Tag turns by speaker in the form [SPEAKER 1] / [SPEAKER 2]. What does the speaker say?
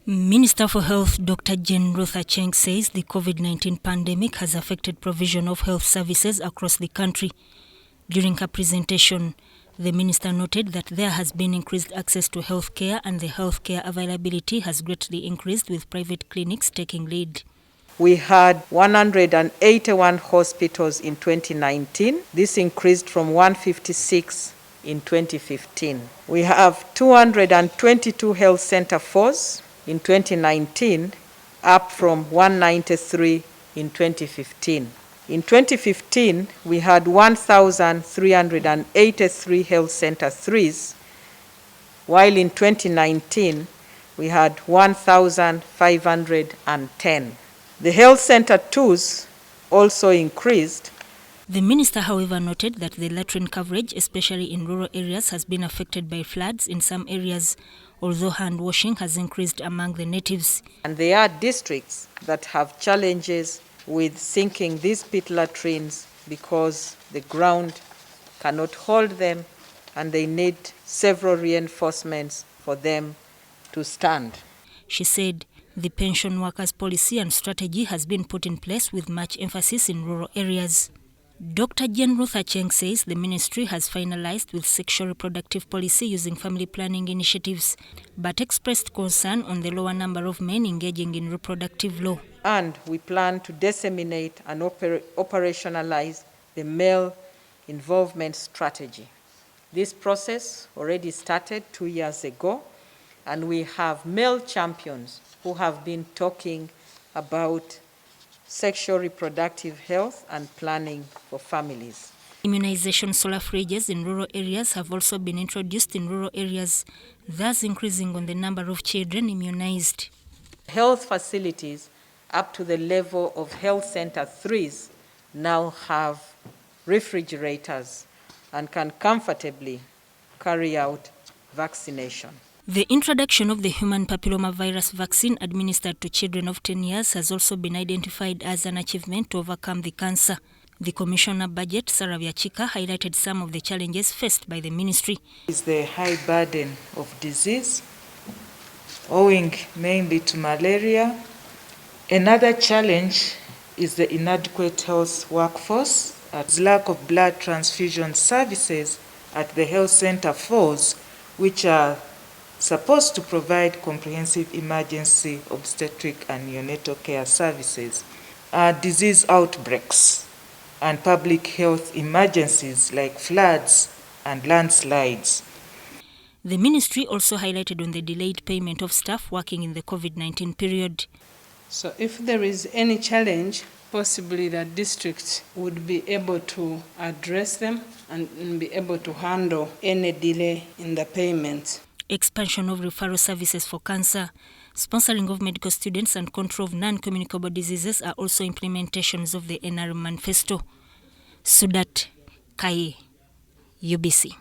[SPEAKER 1] Minister for Health Dr. Jane Ruth Acheng says the COVID-19 pandemic has affected provision of health services across the country. During her presentation, the minister noted that there has been increased access to health care and the health care availability has greatly increased with private clinics taking lead.
[SPEAKER 2] We had 181 hospitals in 2019. This increased from 156 in 2015. We have 222 health center fours in 2019, up from 193 in 2015. In 2015, we had 1,383 health center threes, while in 2019, we had 1,510. The health center twos also increased.
[SPEAKER 1] The minister, however, noted that the latrine coverage, especially in rural areas, has been affected by floods in some areas, although hand washing has increased among the natives.
[SPEAKER 2] And there are districts that have challenges with sinking these pit latrines because the ground cannot hold them and they need several reinforcements for them to stand.
[SPEAKER 1] She said the pension workers policy and strategy has been put in place with much emphasis in rural areas. Dr. Jane Ruth Acheng says the ministry has finalized with sexual reproductive policy using family planning initiatives, but expressed concern on the lower number of men engaging in reproductive law.
[SPEAKER 2] And we plan to disseminate and operationalize the male involvement strategy. This process already started 2 years ago, and we have male champions who have been talking about sexual reproductive health and planning for families.
[SPEAKER 1] Immunization solar fridges in rural areas have also been introduced in rural areas, thus increasing on the number of children immunized.
[SPEAKER 2] Health facilities up to the level of health center threes now have refrigerators and can comfortably carry out vaccination.
[SPEAKER 1] The introduction of the human papillomavirus vaccine administered to children of 10 years has also been identified as an achievement to overcome the cancer. The Commissioner Budget, Sarah Vyachika, highlighted some of the challenges faced by the ministry.
[SPEAKER 3] Is the high burden of disease, owing mainly to malaria. Another challenge is the inadequate health workforce, lack of blood transfusion services at the health center fours, which are supposed to provide comprehensive emergency obstetric and neonatal care services, disease outbreaks, and public health emergencies like floods and landslides.
[SPEAKER 1] The ministry also highlighted on the delayed payment of staff working in the COVID-19 period.
[SPEAKER 4] So if there is any challenge, possibly the districts would be able to address them and be able to handle any delay in the payments.
[SPEAKER 1] Expansion of referral services for cancer, sponsoring of medical students and control of non-communicable diseases are also implementations of the NR Manifesto. Sudat Kaye, UBC.